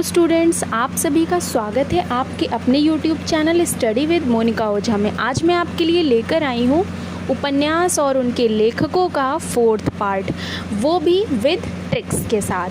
Students, आप सभी का स्वागत है आपके अपने YouTube channel study with Monika Ojha में। आज मैं आपके लिए लेकर आई हूँ उपन्यास और उनके लेखकों का 4th पार्ट, वो भी विद ट्रिक्स के साथ।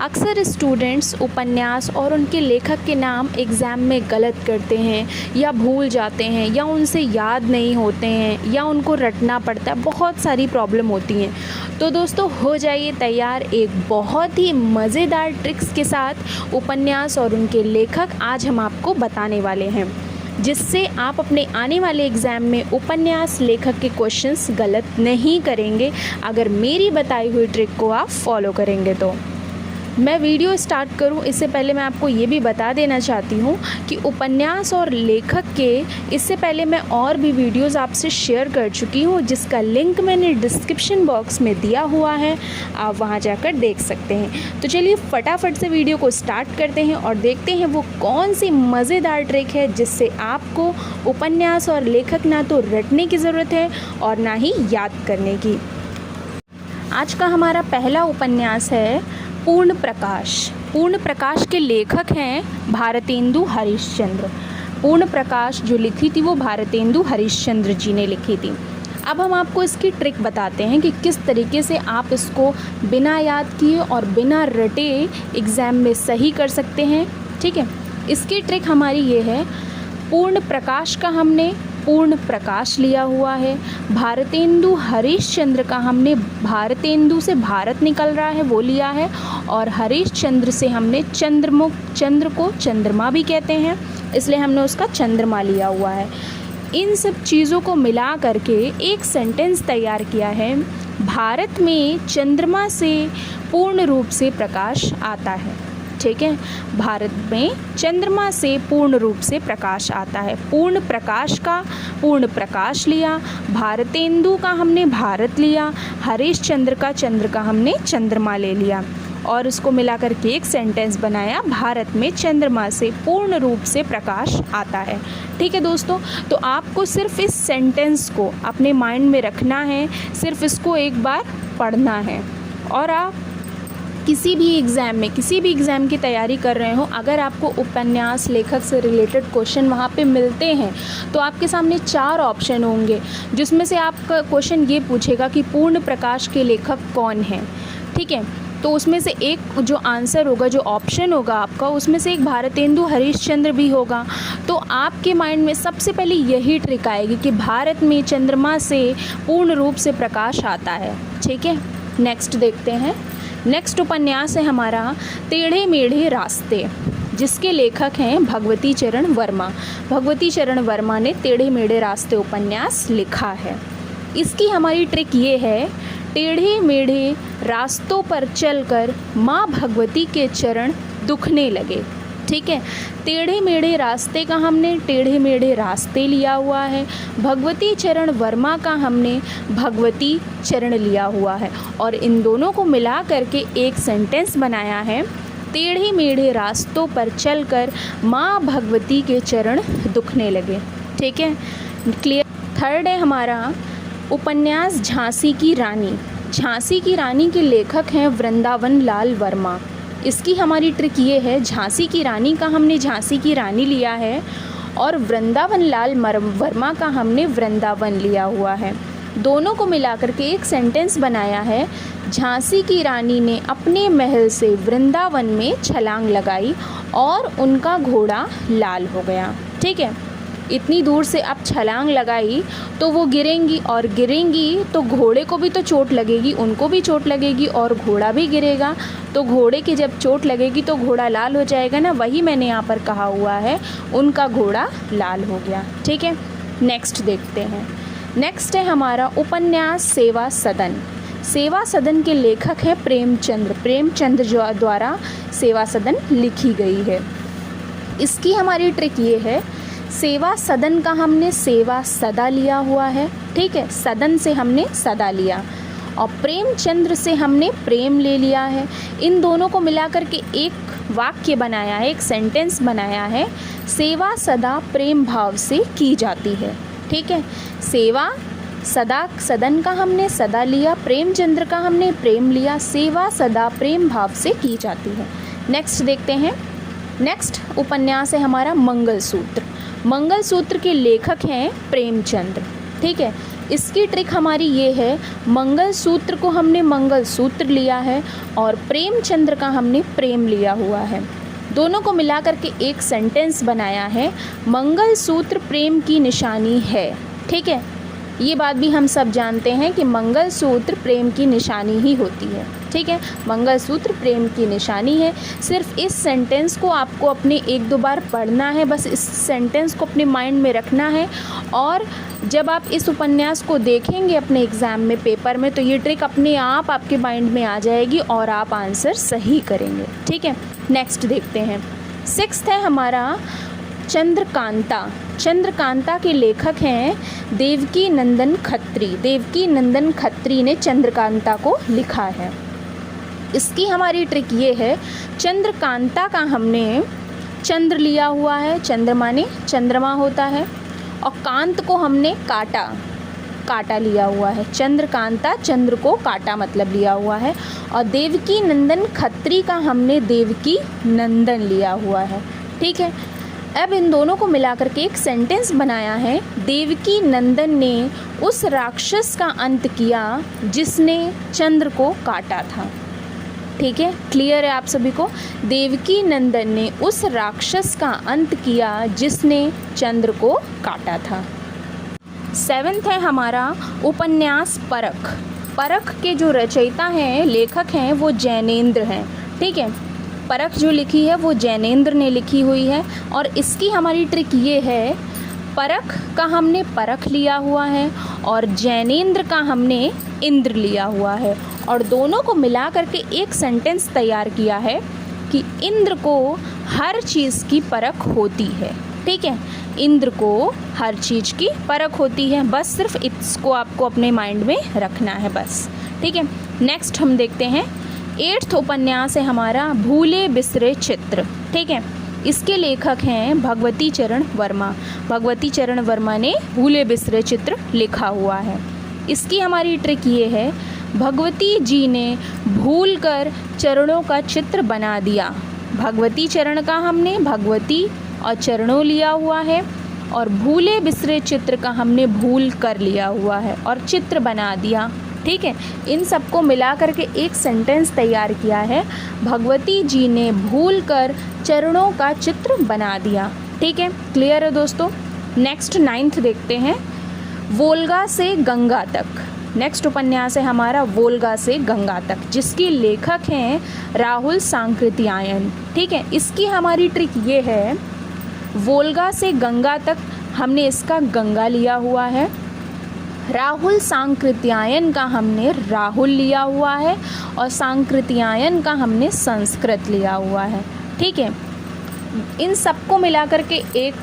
अक्सर स्टूडेंट्स उपन्यास और उनके लेखक के नाम एग्ज़ाम में गलत करते हैं या भूल जाते हैं या उनसे याद नहीं होते हैं या उनको रटना पड़ता है, बहुत सारी प्रॉब्लम होती हैं। तो दोस्तों, हो जाइए तैयार एक बहुत ही मज़ेदार ट्रिक्स के साथ। उपन्यास और उनके लेखक आज हम आपको बताने वाले हैं, जिससे आप अपने आने वाले एग्ज़ाम में उपन्यास लेखक के क्वेश्चंस गलत नहीं करेंगे, अगर मेरी बताई हुई ट्रिक को आप फॉलो करेंगे तो। मैं वीडियो स्टार्ट करूं इससे पहले मैं आपको ये भी बता देना चाहती हूं कि उपन्यास और लेखक के इससे पहले मैं और भी वीडियोस आपसे शेयर कर चुकी हूं, जिसका लिंक मैंने डिस्क्रिप्शन बॉक्स में दिया हुआ है, आप वहां जाकर देख सकते हैं। तो चलिए फटाफट से वीडियो को स्टार्ट करते हैं और देखते हैं वो कौन सी मज़ेदार ट्रिक है जिससे आपको उपन्यास और लेखक ना तो रटने की ज़रूरत है और ना ही याद करने की। आज का हमारा पहला उपन्यास है पूर्ण प्रकाश। पूर्ण प्रकाश के लेखक हैं भारतेंदु हरिश्चंद्र। पूर्ण प्रकाश जो लिखी थी वो भारतेंदु हरिश्चंद्र जी ने लिखी थी। अब हम आपको इसकी ट्रिक बताते हैं कि किस तरीके से आप इसको बिना याद किए और बिना रटे एग्ज़ाम में सही कर सकते हैं। ठीक है, इसकी ट्रिक हमारी ये है, पूर्ण प्रकाश का हमने पूर्ण प्रकाश लिया हुआ है, भारतेंदु हरिश्चंद्र का हमने भारतेंदु से भारत निकल रहा है वो लिया है, और हरिश्चंद्र से हमने चंद्रमुख, चंद्र को चंद्रमा भी कहते हैं इसलिए हमने उसका चंद्रमा लिया हुआ है। इन सब चीज़ों को मिला करके एक सेंटेंस तैयार किया है, भारत में चंद्रमा से पूर्ण रूप से प्रकाश आता है। ठीक है, भारत में चंद्रमा से पूर्ण रूप से प्रकाश आता है। पूर्ण प्रकाश का पूर्ण प्रकाश लिया, भारतेंदु का हमने भारत लिया, हरिश्चंद्र का चंद्र का हमने चंद्रमा ले लिया और उसको मिलाकर के एक सेंटेंस बनाया, भारत में चंद्रमा से पूर्ण रूप से प्रकाश आता है। ठीक है दोस्तों, तो आपको सिर्फ इस सेंटेंस को अपने माइंड में रखना है, सिर्फ इसको एक बार पढ़ना है। और आप किसी भी एग्ज़ाम की तैयारी कर रहे हो, अगर आपको उपन्यास लेखक से रिलेटेड क्वेश्चन वहाँ पे मिलते हैं तो आपके सामने 4 ऑप्शन होंगे, जिसमें से आपका क्वेश्चन ये पूछेगा कि पूर्ण प्रकाश के लेखक कौन हैं। ठीक है, तो उसमें से एक जो आंसर होगा, जो ऑप्शन होगा आपका, उसमें से एक भारतेंदु हरिश्चंद्र भी होगा। तो आपके माइंड में सबसे पहले यही ट्रिक आएगी कि भारत में चंद्रमा से पूर्ण रूप से प्रकाश आता है। ठीक है, नेक्स्ट देखते हैं। नेक्स्ट उपन्यास है हमारा टेढ़े मेढ़े रास्ते, जिसके लेखक हैं भगवती चरण वर्मा। भगवती चरण वर्मा ने टेढ़े मेढ़े रास्ते उपन्यास लिखा है। इसकी हमारी ट्रिक ये है, टेढ़े मेढ़े रास्तों पर चलकर माँ भगवती के चरण दुखने लगे। ठीक है, टेढ़े मेढ़े रास्ते का हमने टेढ़े मेढ़े रास्ते लिया हुआ है, भगवती चरण वर्मा का हमने भगवती चरण लिया हुआ है, और इन दोनों को मिला करके एक सेंटेंस बनाया है, टेढ़े मेढ़े रास्तों पर चलकर माँ भगवती के चरण दुखने लगे। ठीक है, क्लियर। थर्ड है हमारा उपन्यास झांसी की रानी। झांसी की रानी के लेखक हैं वृंदावन लाल वर्मा। इसकी हमारी ट्रिक ये है, झांसी की रानी का हमने झांसी की रानी लिया है और वृंदावन लाल वर्मा का हमने वृंदावन लिया हुआ है। दोनों को मिलाकर के एक सेंटेंस बनाया है, झांसी की रानी ने अपने महल से वृंदावन में छलांग लगाई और उनका घोड़ा लाल हो गया। ठीक है, इतनी दूर से अब छलांग लगाई तो वो गिरेंगी, और गिरेंगी तो घोड़े को भी तो चोट लगेगी, उनको भी चोट लगेगी और घोड़ा भी गिरेगा। तो घोड़े की जब चोट लगेगी तो घोड़ा लाल हो जाएगा ना, वही मैंने यहाँ पर कहा हुआ है, उनका घोड़ा लाल हो गया। ठीक है, नेक्स्ट देखते हैं। नेक्स्ट है हमारा उपन्यास सेवा सदन। सेवा सदन के लेखक हैं प्रेमचंद्र। प्रेमचंद्र द्वारा सेवा सदन लिखी गई है। इसकी हमारी ट्रिक ये है, सेवा सदन का हमने सेवा सदा लिया हुआ है। ठीक है, सदन से हमने सदा लिया और प्रेमचंद्र से हमने प्रेम ले लिया है। इन दोनों को मिलाकर के एक वाक्य बनाया है, एक सेंटेंस बनाया है, सेवा सदा प्रेम भाव से की जाती है। ठीक है, सेवा सदा, सदन का हमने सदा लिया, प्रेमचंद्र का हमने प्रेम लिया, सेवा सदा प्रेम भाव से की जाती है। नेक्स्ट देखते हैं नेक्स्ट उपन्यास है हमारा मंगलसूत्र। मंगलसूत्र के लेखक हैं प्रेमचंद। ठीक है, इसकी ट्रिक हमारी ये है, मंगलसूत्र को हमने मंगलसूत्र लिया है और प्रेमचंद्र का हमने प्रेम लिया हुआ है। दोनों को मिला करके एक सेंटेंस बनाया है, मंगलसूत्र प्रेम की निशानी है। ठीक है, ये बात भी हम सब जानते हैं कि मंगलसूत्र प्रेम की निशानी ही होती है। ठीक है, मंगलसूत्र प्रेम की निशानी है। सिर्फ इस सेंटेंस को आपको अपने 1-2 बार पढ़ना है, बस इस सेंटेंस को अपने माइंड में रखना है और जब आप इस उपन्यास को देखेंगे अपने एग्ज़ाम में, पेपर में, तो ये ट्रिक अपने आप आपके माइंड में आ जाएगी और आप आंसर सही करेंगे। ठीक है, नेक्स्ट देखते हैं। 6th है हमारा चंद्रकांता। चंद्रकांता के लेखक हैं देवकी नंदन खत्री। देवकी नंदन खत्री ने चंद्रकांता को लिखा है। इसकी हमारी ट्रिक ये है, चंद्रकांता का हमने चंद्र लिया हुआ है, चंद्र माने चंद्रमा होता है, और कांत को हमने काटा लिया हुआ है। चंद्रकांता, चंद्र को काटा मतलब लिया हुआ है, और देवकी नंदन खत्री का हमने देवकी नंदन लिया हुआ है। ठीक है, अब इन दोनों को मिलाकर के एक सेंटेंस बनाया है, देवकी नंदन ने उस राक्षस का अंत किया जिसने चंद्र को काटा था। ठीक है, क्लियर है आप सभी को? देवकी नंदन ने उस राक्षस का अंत किया जिसने चंद्र को काटा था। 7th है हमारा उपन्यास परख। परख के जो रचयिता हैं, लेखक हैं, वो जैनेंद्र हैं। ठीक है, परख जो लिखी है वो जैनेंद्र ने लिखी हुई है और इसकी हमारी ट्रिक ये है, परख का हमने परख लिया हुआ है और जैनेंद्र का हमने इंद्र लिया हुआ है, और दोनों को मिला करके एक सेंटेंस तैयार किया है कि इंद्र को हर चीज़ की परख होती है। ठीक है, इंद्र को हर चीज़ की परख होती है। बस सिर्फ इसको आपको अपने माइंड में रखना है बस। ठीक है, नेक्स्ट हम देखते हैं 8th उपन्यास है हमारा भूले बिसरे चित्र। ठीक है, इसके लेखक हैं भगवती चरण वर्मा। भगवती चरण वर्मा ने भूले बिसरे चित्र लिखा हुआ है। इसकी हमारी ट्रिक ये है, भगवती जी ने भूलकर चरणों का चित्र बना दिया। भगवती चरण का हमने भगवती और चरणों लिया हुआ है, और भूले बिसरे चित्र का हमने भूल कर लिया हुआ है और चित्र बना दिया। ठीक है, इन सबको मिला करके एक सेंटेंस तैयार किया है, भगवती जी ने भूलकर चरणों का चित्र बना दिया। ठीक है, क्लियर है दोस्तों? नेक्स्ट 9th देखते हैं, वोल्गा से गंगा तक। नेक्स्ट उपन्यास है हमारा वोल्गा से गंगा तक, जिसके लेखक हैं राहुल सांकृत्यायन। ठीक है, इसकी हमारी ट्रिक ये है, वोल्गा से गंगा तक हमने इसका गंगा लिया हुआ है, राहुल सांकृत्यायन का हमने राहुल लिया हुआ है, और सांकृत्यायन का हमने संस्कृत लिया हुआ है। ठीक है, इन सबको मिलाकर के एक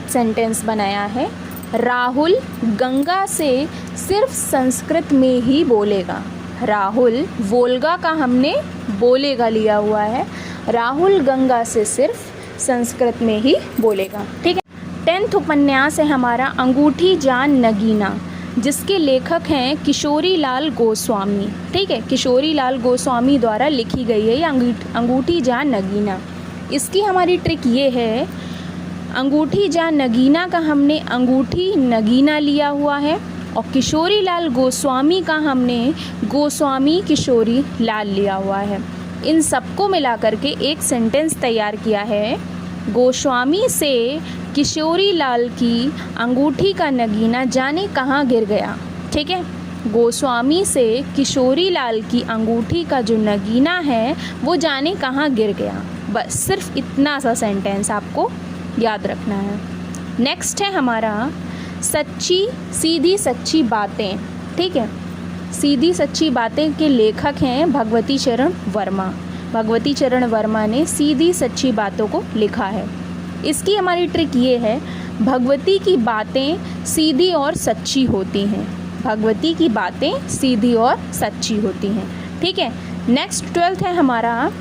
सेंटेंस बनाया है, राहुल गंगा से सिर्फ संस्कृत में ही बोलेगा। राहुल वोल्गा का हमने बोलेगा लिया हुआ है, राहुल गंगा से सिर्फ संस्कृत में ही बोलेगा। ठीक है, 10th उपन्यास है हमारा अंगूठी जान नगीना, जिसके लेखक हैं किशोरी लाल गोस्वामी। ठीक है, किशोरी लाल गोस्वामी द्वारा लिखी गई है ये अंगूठी जान नगीना। इसकी हमारी ट्रिक ये है, अंगूठी जान नगीना का हमने अंगूठी नगीना लिया हुआ है, और किशोरी लाल गोस्वामी का हमने गोस्वामी किशोरी लाल लिया हुआ है। इन सबको मिला करके एक सेंटेंस तैयार किया है, गोस्वामी से किशोरी लाल की अंगूठी का नगीना जाने कहाँ गिर गया। ठीक है, गोस्वामी से किशोरी लाल की अंगूठी का जो नगीना है वो जाने कहाँ गिर गया। बस सिर्फ इतना सा सेंटेंस आपको याद रखना है। नेक्स्ट है हमारा सच्ची सीधी सच्ची बातें। ठीक है, सीधी सच्ची बातें के लेखक हैं भगवती चरण वर्मा। भगवती चरण वर्मा ने सीधी सच्ची बातों को लिखा है। इसकी हमारी ट्रिक ये है, भगवती की बातें सीधी और सच्ची होती हैं। भगवती की बातें सीधी और सच्ची होती हैं। ठीक है, नेक्स्ट 12th है हमारा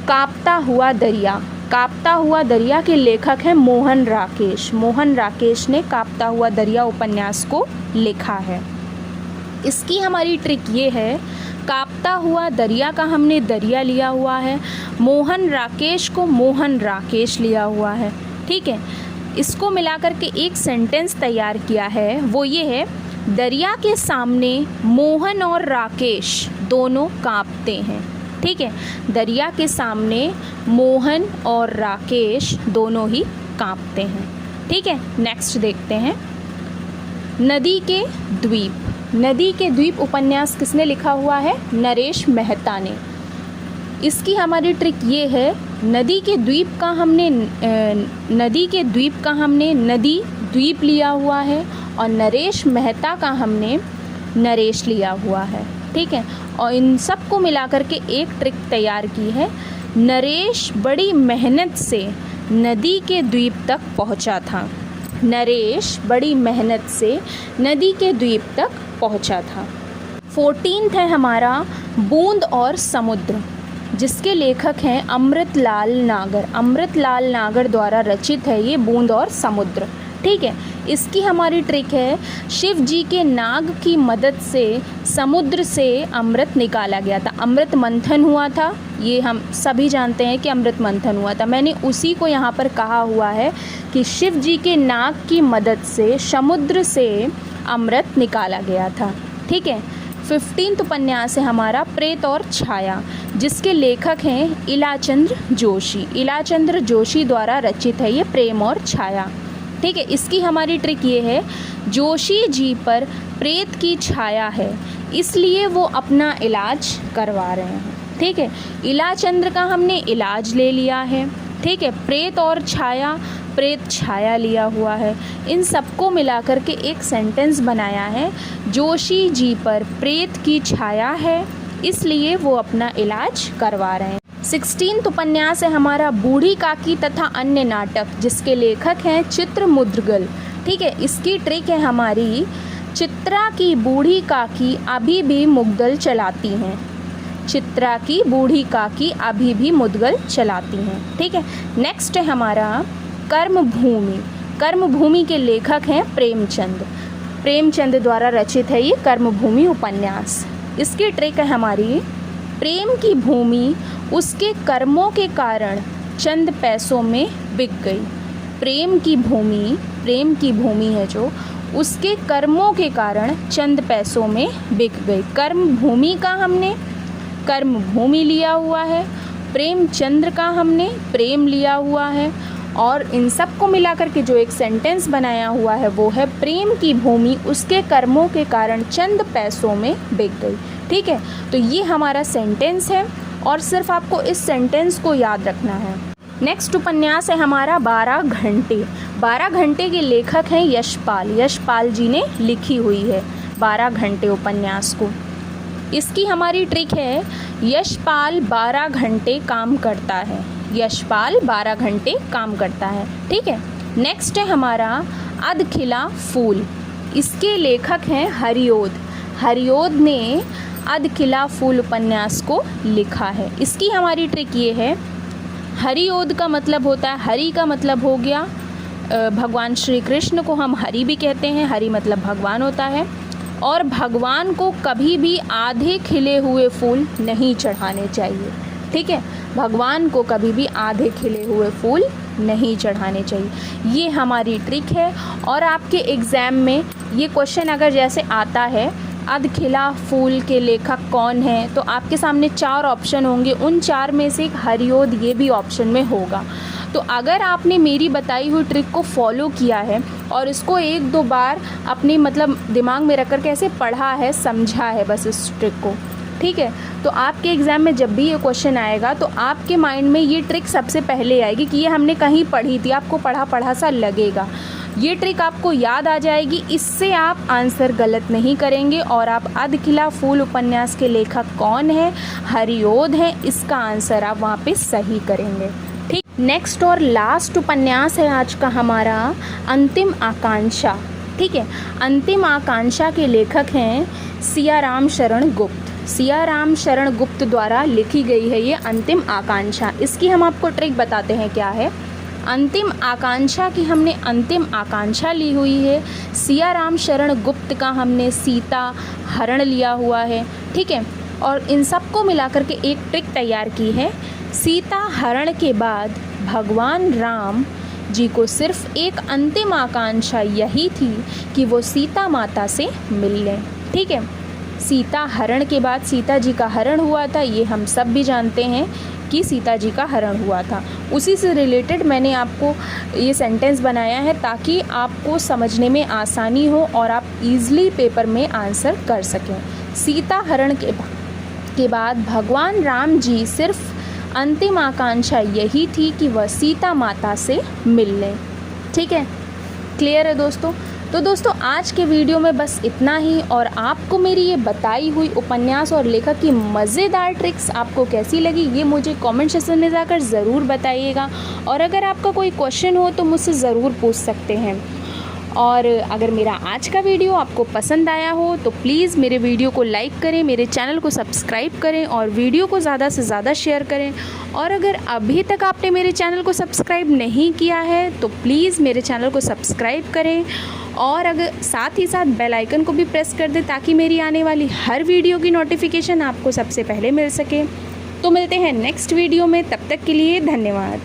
कांपता हुआ दरिया। कांपता हुआ दरिया के लेखक हैं मोहन राकेश। मोहन राकेश ने कांपता हुआ दरिया उपन्यास को लिखा है। इसकी हमारी ट्रिक ये है, कांपता हुआ दरिया का हमने दरिया लिया हुआ है। मोहन राकेश को मोहन राकेश लिया हुआ है। ठीक है, इसको मिलाकर के एक सेंटेंस तैयार किया है, वो ये है, दरिया के सामने मोहन और राकेश दोनों कांपते हैं। ठीक है, दरिया के सामने मोहन और राकेश दोनों ही कांपते हैं। ठीक है, नेक्स्ट देखते हैं, नदी के द्वीप। नदी के द्वीप उपन्यास किसने लिखा हुआ है? नरेश मेहता ने। इसकी हमारी ट्रिक ये है, नदी के द्वीप का हमने नदी द्वीप लिया हुआ है और नरेश मेहता का हमने नरेश लिया हुआ है। ठीक है, और इन सब को मिलाकर के एक ट्रिक तैयार की है। नरेश बड़ी मेहनत से नदी के द्वीप तक पहुंचा था। नरेश बड़ी मेहनत से नदी के द्वीप तक पहुंचा था। 14th है हमारा बूंद और समुद्र, जिसके लेखक हैं अमृतलाल नागर। अमृतलाल नागर द्वारा रचित है ये बूंद और समुद्र। ठीक है, इसकी हमारी ट्रिक है, शिव जी के नाग की मदद से समुद्र से अमृत निकाला गया था। अमृत मंथन हुआ था, ये हम सभी जानते हैं कि अमृत मंथन हुआ था। मैंने उसी को यहाँ पर कहा हुआ है कि शिव जी के नाग की मदद से समुद्र से अमृत निकाला गया था। ठीक है, 15th उपन्यास है हमारा प्रेत और छाया, जिसके लेखक हैं इलाचंद्र जोशी। इलाचंद्र जोशी द्वारा रचित है ये प्रेम और छाया। ठीक है, इसकी हमारी ट्रिक ये है, जोशी जी पर प्रेत की छाया है, इसलिए वो अपना इलाज करवा रहे हैं। ठीक है, इलाचंद्र का हमने इलाज ले लिया है। ठीक है, प्रेत और छाया, प्रेत छाया लिया हुआ है। इन सबको मिलाकर के एक सेंटेंस बनाया है, जोशी जी पर प्रेत की छाया है, इसलिए वो अपना इलाज करवा रहे हैं। 16th उपन्यास है हमारा बूढ़ी काकी तथा अन्य नाटक, जिसके लेखक हैं चित्र मुद्गल। ठीक है, इसकी ट्रिक है हमारी, चित्रा की बूढ़ी काकी अभी भी मुद्गल चलाती हैं। चित्रा की बूढ़ी काकी अभी भी मुद्गल चलाती हैं। ठीक है, नेक्स्ट है हमारा कर्मभूमि। कर्मभूमि के लेखक हैं प्रेमचंद। प्रेमचंद द्वारा रचित है ये कर्मभूमि उपन्यास। इसकी ट्रिक है हमारी, प्रेम की भूमि उसके कर्मों के कारण चंद पैसों में बिक गई। प्रेम की भूमि है जो, उसके कर्मों के कारण चंद पैसों में बिक गई। कर्म भूमि का हमने कर्म भूमि लिया हुआ है, प्रेमचंद्र का हमने प्रेम लिया हुआ है, और इन सब को मिलाकर के जो एक सेंटेंस बनाया हुआ है वो है, प्रेम की भूमि उसके कर्मों के कारण चंद पैसों में बिक गई। ठीक है, तो ये हमारा सेंटेंस है और सिर्फ आपको इस सेंटेंस को याद रखना है। नेक्स्ट उपन्यास है हमारा 12 घंटे। 12 घंटे के लेखक हैं यशपाल। यशपाल जी ने लिखी हुई है 12 घंटे उपन्यास को। इसकी हमारी ट्रिक है, यशपाल 12 घंटे काम करता है। यशपाल 12 घंटे काम करता है। ठीक है, नेक्स्ट है हमारा अधखिला फूल। इसके लेखक हैं हरिओद। हरिओद ने अधखिला फूल उपन्यास को लिखा है। इसकी हमारी ट्रिक ये है, हरिओद का मतलब होता है, हरि का मतलब हो गया भगवान श्री कृष्ण को हम हरि भी कहते हैं, हरि मतलब भगवान होता है, और भगवान को कभी भी आधे खिले हुए फूल नहीं चढ़ाने चाहिए। ठीक है, भगवान को कभी भी आधे खिले हुए फूल नहीं चढ़ाने चाहिए। ये हमारी ट्रिक है। और आपके एग्ज़ाम में ये क्वेश्चन अगर जैसे आता है, अधखिला फूल के लेखक कौन है, तो आपके सामने 4 ऑप्शन होंगे, उन 4 में से एक हरिओद ये भी ऑप्शन में होगा। तो अगर आपने मेरी बताई हुई ट्रिक को फॉलो किया है और इसको 1-2 बार अपने मतलब दिमाग में रख कर कैसे पढ़ा है, समझा है बस इस ट्रिक को, ठीक है, तो आपके एग्ज़ाम में जब भी ये क्वेश्चन आएगा तो आपके माइंड में ये ट्रिक सबसे पहले आएगी कि ये हमने कहीं पढ़ी थी, आपको पढ़ा सा लगेगा। ये ट्रिक आपको याद आ जाएगी, इससे आप आंसर गलत नहीं करेंगे और आप अधखिला फूल उपन्यास के लेखक कौन है, हरिओद है, इसका आंसर आप वहाँ पे सही करेंगे। ठीक, नेक्स्ट और लास्ट उपन्यास है आज का हमारा अंतिम आकांक्षा। ठीक है, अंतिम आकांक्षा के लेखक हैं सियाराम शरण गुप्त। सियाराम शरण गुप्त द्वारा लिखी गई है ये अंतिम आकांक्षा। इसकी हम आपको ट्रिक बताते हैं क्या है। अंतिम आकांक्षा की हमने अंतिम आकांक्षा ली हुई है, सियाराम शरण गुप्त का हमने सीता हरण लिया हुआ है। ठीक है, और इन सबको मिलाकर के एक ट्रिक तैयार की है। सीता हरण के बाद भगवान राम जी को सिर्फ एक अंतिम आकांक्षा यही थी कि वो सीता माता से मिल लें। ठीक है, सीता हरण के बाद सीता जी का हरण हुआ था, ये हम सब भी जानते हैं कि सीता जी का हरण हुआ था। उसी से रिलेटेड मैंने आपको ये सेंटेंस बनाया है ताकि आपको समझने में आसानी हो और आप इजीली पेपर में आंसर कर सकें। सीता हरण के बाद भगवान राम जी सिर्फ अंतिम आकांक्षा यही थी कि वह सीता माता से मिल लें। ठीक है, क्लियर है दोस्तों? तो दोस्तों आज के वीडियो में बस इतना ही, और आपको मेरी ये बताई हुई उपन्यास और लेखक की मज़ेदार ट्रिक्स आपको कैसी लगी ये मुझे कमेंट सेक्शन में जाकर ज़रूर बताइएगा। और अगर आपका कोई क्वेश्चन हो तो मुझसे ज़रूर पूछ सकते हैं। और अगर मेरा आज का वीडियो आपको पसंद आया हो तो प्लीज़ मेरे वीडियो को लाइक करें, मेरे चैनल को सब्सक्राइब करें और वीडियो को ज़्यादा से ज़्यादा शेयर करें। और अगर अभी तक आपने मेरे चैनल को सब्सक्राइब नहीं किया है तो प्लीज़ मेरे चैनल को सब्सक्राइब करें और अगर साथ ही साथ बेल आइकन को भी प्रेस कर दें ताकि मेरी आने वाली हर वीडियो की नोटिफिकेशन आपको सबसे पहले मिल सके। तो मिलते हैं नेक्स्ट वीडियो में, तब तक के लिए धन्यवाद।